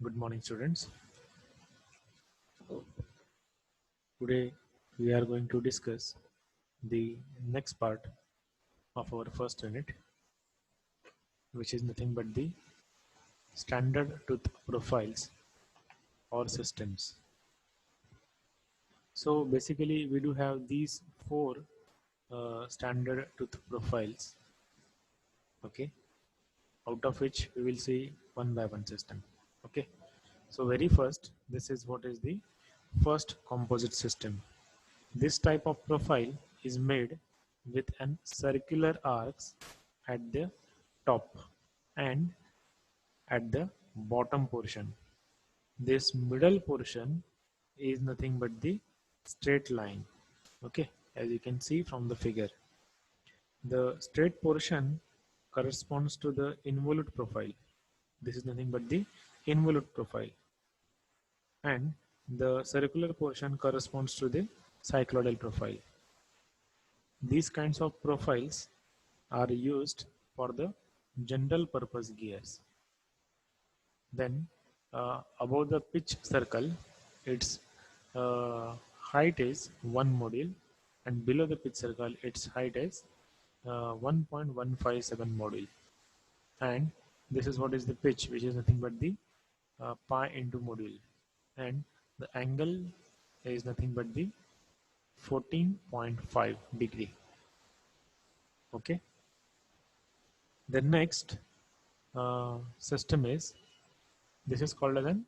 Good morning, students. Today we are going to discuss the next part of our first unit, which is nothing but the standard tooth profiles or systems. So basically, we do have these four standard tooth profiles, okay, out of which we will see one by one system. Okay, so very first, this is what is the first composite system. This type of profile is made with an circular arcs at the top and at the bottom portion. This middle portion is nothing but the straight line. Okay, as you can see from the figure. The straight portion corresponds to the involute profile. This is nothing but the involute profile. And the circular portion corresponds to the cycloidal profile. These kinds of profiles are used for the general purpose gears. Then above the pitch circle, its height is 1 module, and below the pitch circle, its height is 1.157 module. And this is what is the pitch, which is nothing but the pi into module. And the angle is nothing but the 14.5 degree. Okay. The next system is, this is called as an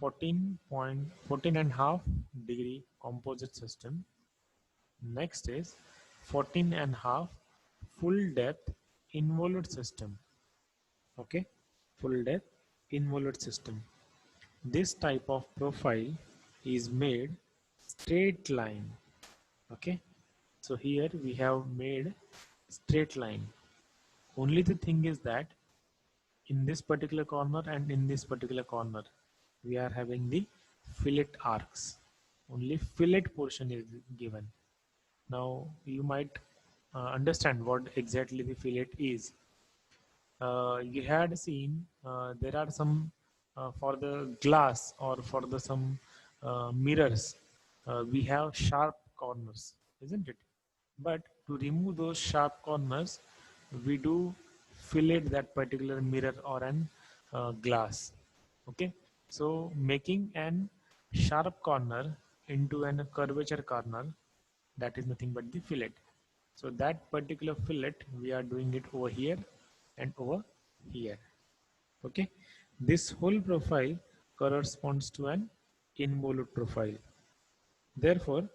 14.14.5 degree composite system. Next is 14.5 full depth involute system. Okay, full depth involute system. This type of profile is made straight line. Okay, so here we have made straight line. Only the thing is that in this particular corner and in this particular corner, we are having the fillet arcs. Only fillet portion is given. Now you might understand what exactly the fillet is. You had seen there are some for the glass or for the some mirrors, we have sharp corners, isn't it? But to remove those sharp corners, we do fillet that particular mirror or an glass. Okay, so making an sharp corner into an curvature corner, that is nothing but the fillet. So that particular fillet, we are doing it over here and over here. Okay, this whole profile corresponds to an involute profile. Therefore,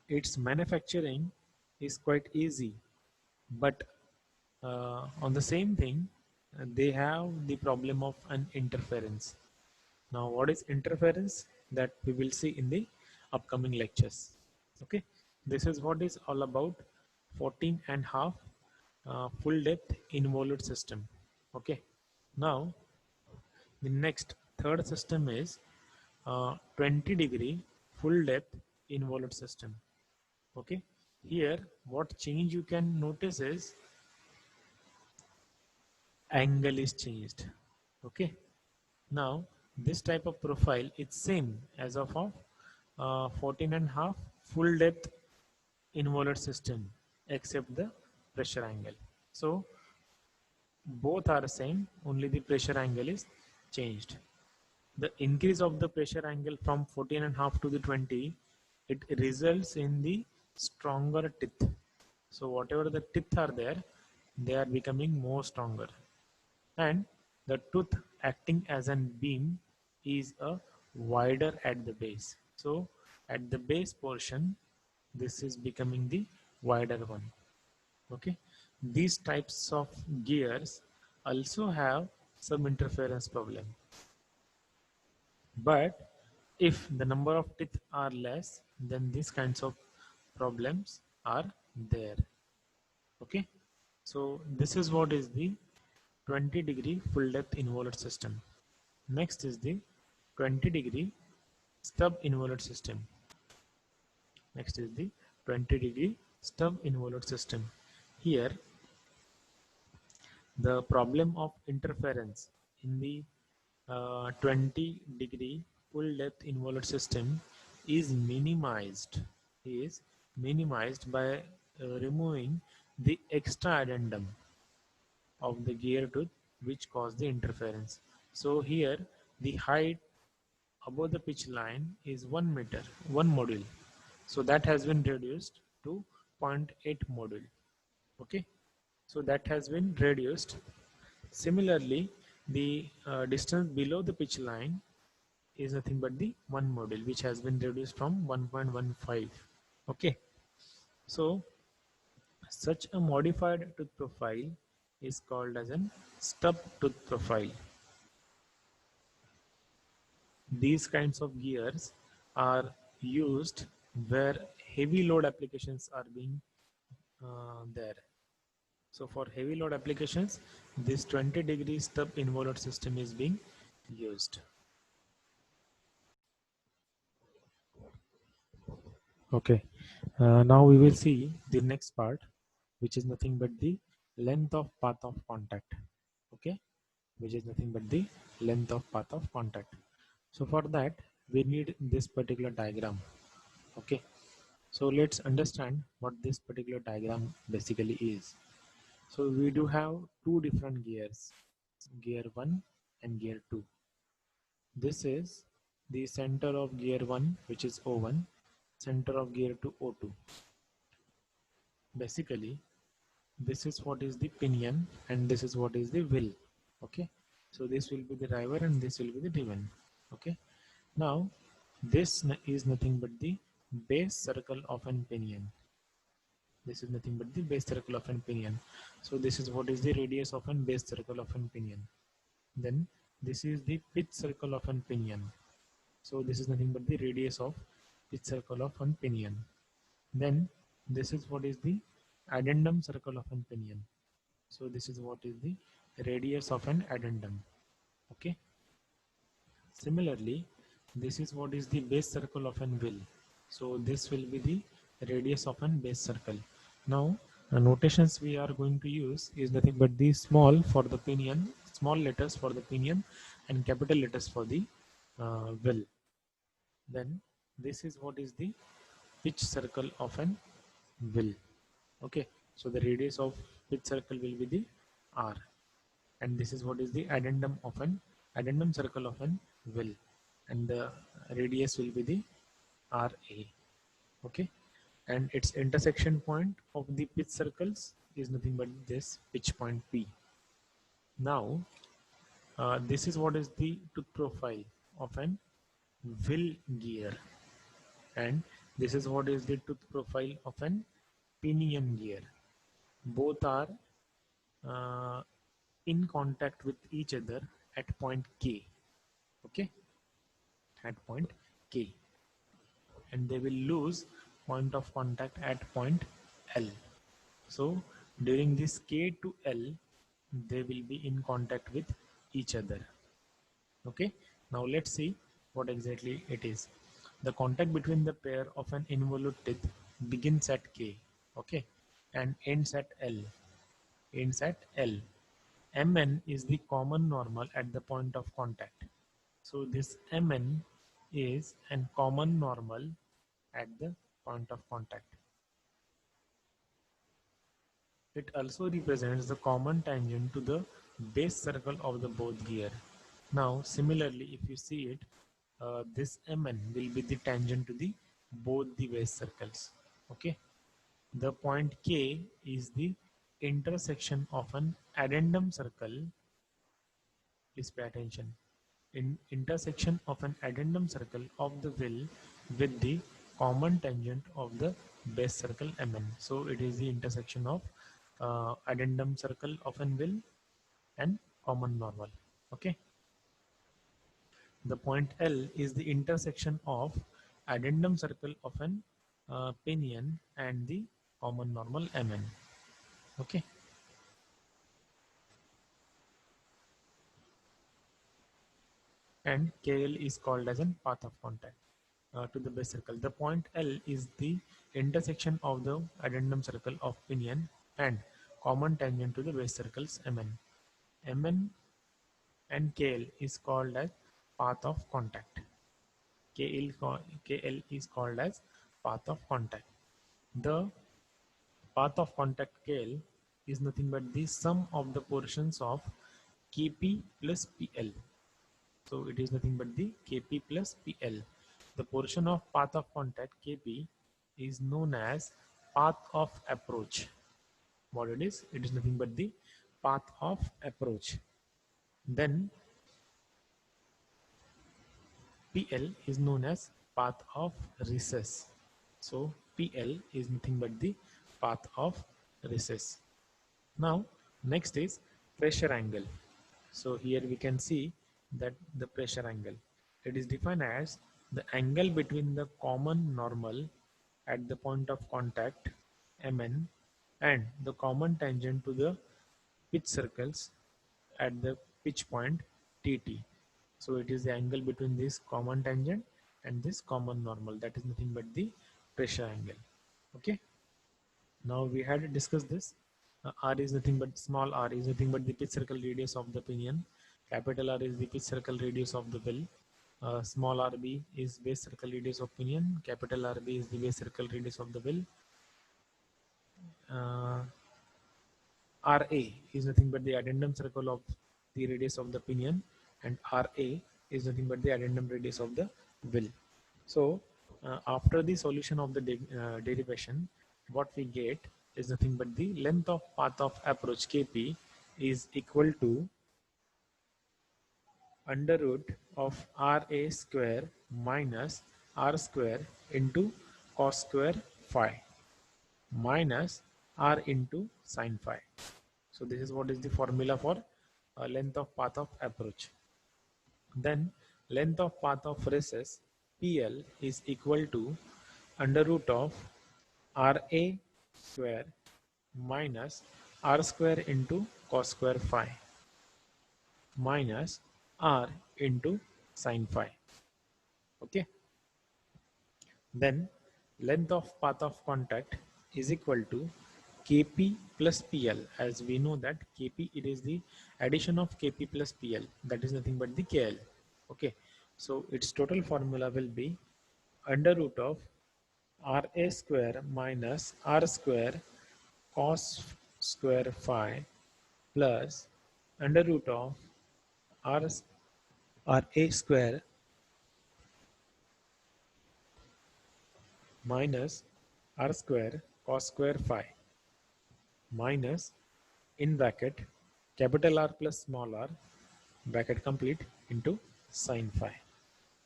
its manufacturing is quite easy, but on the same thing, they have the problem of an interference. Now, what is interference? That we will see in the upcoming lectures. Okay, this is what is all about 14.5 full depth involute system. Okay, now the next third system is 20-degree full depth involute system. Okay, here what change you can notice is angle is changed. Okay, now this type of profile is same as of 14.5 full depth involute system except the pressure angle. So both are same, only the pressure angle is changed. The increase of the pressure angle from 14.5 to the 20, it results in the stronger teeth. So whatever the teeth are there, they are becoming more stronger. And the tooth acting as an beam is a wider at the base. So at the base portion, this is becoming the wider one. Okay, these types of gears also have some interference problem, but if the number of teeth are less, then these kinds of problems are there. Okay, so this is what is the 20-degree full depth involute system. Next is the 20-degree stub involute system. Next is the 20-degree stub involute system. Here the problem of interference in the 20-degree full depth involute system is minimized by removing the extra addendum of the gear tooth which cause the interference. So here the height above the pitch line is 1 meter, 1 module. So that has been reduced to zero point 0.8 module. Okay, so that has been reduced. Similarly, the distance below the pitch line is nothing but the 1 module, which has been reduced from 1.15. Okay, so such a modified tooth profile is called as an stub tooth profile. These kinds of gears are used where heavy load applications are being there. So for heavy load applications, this 20-degree stub involute system is being used. Okay, now we will see the next part, which is nothing but the length of path of contact. Okay, which is nothing but the length of path of contact. So for that, we need this particular diagram. Okay, so let's understand what this particular diagram basically is. So we do have two different gears, gear 1 and gear 2. This is the center of gear 1, which is O1, center of gear 2, O2. Basically, this is what is the pinion and this is what is the wheel. Okay, so this will be the driver and this will be the driven. Okay, now this is nothing but the base circle of an pinion. This is nothing but the base circle of an pinion. So this is what is the radius of an base circle of an pinion. Then this is the pitch circle of an pinion. So this is nothing but the radius of pitch circle of an pinion. Then this is what is the addendum circle of an pinion. So this is what is the radius of an addendum. Okay. Similarly, this is what is the base circle of an wheel. So this will be the radius of an base circle. Now, the notations we are going to use is nothing but the small for the pinion, small letters for the pinion, and capital letters for the wheel. Then this is what is the pitch circle of an wheel. Okay, so the radius of pitch circle will be the r, and this is what is the addendum of an addendum circle of an wheel, and the radius will be the ra. Okay, and its intersection point of the pitch circles is nothing but this pitch point P. Now, this is what is the tooth profile of an wheel gear, and this is what is the tooth profile of an pinion gear. Both are uh, in contact with each other at point K. Okay, at point K, and they will lose point of contact at point L. So during this K to L, they will be in contact with each other. Okay, now let's see what exactly it is. The contact between the pair of an involute teeth begins at K, okay, and ends at L. Ends at L. Mn is the common normal at the point of contact. So this Mn is a common normal at the point of contact. It also represents the common tangent to the base circle of the both gear. Now, similarly, if you see it, this Mn will be the tangent to the both the base circles. Okay, the point K is the intersection of an addendum circle. Please pay attention. In intersection of an addendum circle of the wheel with the common tangent of the base circle Mn. So it is the intersection of addendum circle of an wheel and common normal. Okay. The point L is the intersection of addendum circle of an pinion and the common normal Mn. Okay. And KL is called as a path of contact to the base circle. The point L is the intersection of the addendum circle of pinion and common tangent to the base circles Mn. Mn and KL is called as path of contact. KL is called as path of contact. The path of contact KL is nothing but the sum of the portions of KP plus PL. So it is nothing but the KP plus PL. The portion of path of contact KP is known as path of approach. What it is? It is nothing but the path of approach. Then PL is known as path of recess. So PL is nothing but the path of recess. Now next is pressure angle. So here we can see that the pressure angle. It is defined as the angle between the common normal at the point of contact Mn and the common tangent to the pitch circles at the pitch point Tt. So it is the angle between this common tangent and this common normal. That is nothing but the pressure angle. Okay. Now we had discussed this. R is nothing but small r is nothing but the pitch circle radius of the pinion. Capital R is the pitch circle radius of the will. Small rb is base circle radius of pinion. Capital RB is the base circle radius of the will. RA is nothing but the addendum circle of the radius of the pinion, and RA is nothing but the addendum radius of the will. So after the solution of the derivation, what we get is nothing but the length of path of approach Kp is equal to under root of Ra square minus R square into cos square phi minus R into sin phi. So this is what is the formula for length of path of approach. Then length of path of recess PL is equal to under root of RA square minus R square into cos square phi minus R into sin phi. Okay. Then length of path of contact is equal to Kp plus PL. As we know that Kp, it is the addition of Kp plus PL, that is nothing but the KL. Okay, so its total formula will be under root of Ra square minus R square cos square phi plus under root of R Ra square minus R square cos square phi minus in bracket capital R plus small r bracket complete into sin phi.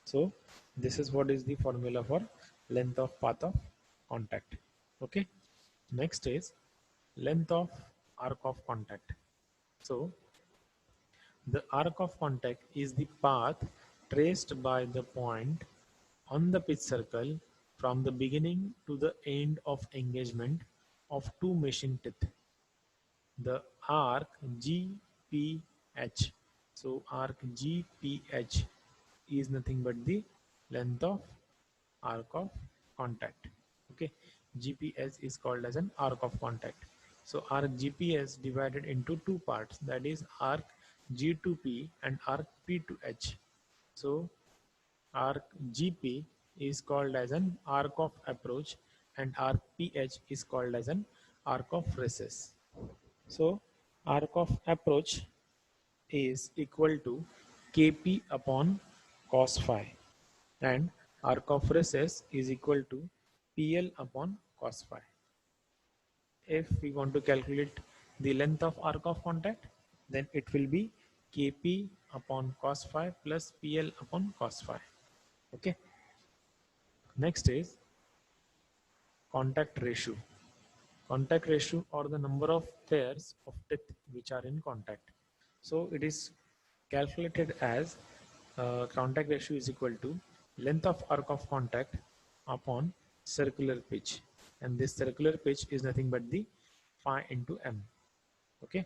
So this is what is the formula for length of path of contact. Okay. Next is length of arc of contact. So the arc of contact is the path traced by the point on the pitch circle from the beginning to the end of engagement of two meshing teeth. The arc GPH. So arc GPH is nothing but the length of arc of contact. Okay, GPS is called as an arc of contact. So arc GPS divided into two parts, that is arc G to P and arc P to H. So arc GP is called as an arc of approach and arc PH is called as an arc of recess. So arc of approach is equal to Kp upon cos phi and arc of recess is equal to PL upon cos phi. If we want to calculate the length of arc of contact, then it will be Kp upon cos phi plus PL upon cos phi. Okay. Next is contact ratio. Contact ratio or the number of pairs of teeth which are in contact. So it is calculated as contact ratio is equal to length of arc of contact upon circular pitch, and this circular pitch is nothing but the phi into m. Okay.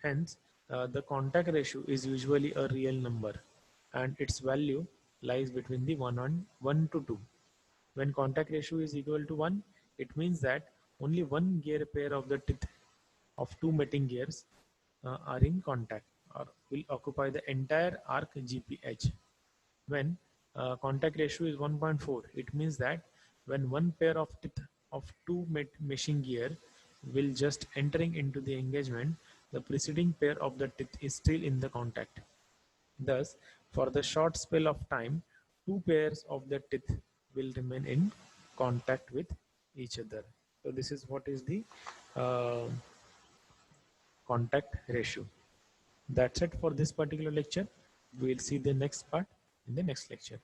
Hence the contact ratio is usually a real number and its value lies between the 1 to 2. When contact ratio is equal to 1, it means that only one gear pair of the teeth of two mating gears are in contact, or will occupy the entire arc GPH. When contact ratio is 1.4, it means that when one pair of teeth of two meshing gear will just entering into the engagement, the preceding pair of the teeth is still in the contact. Thus, for the short spell of time, two pairs of the teeth will remain in contact with each other. So this is what is the uh, contact ratio. That's it for this particular lecture. We'll see the next part in the next lecture.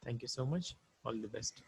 Thank you so much. All the best.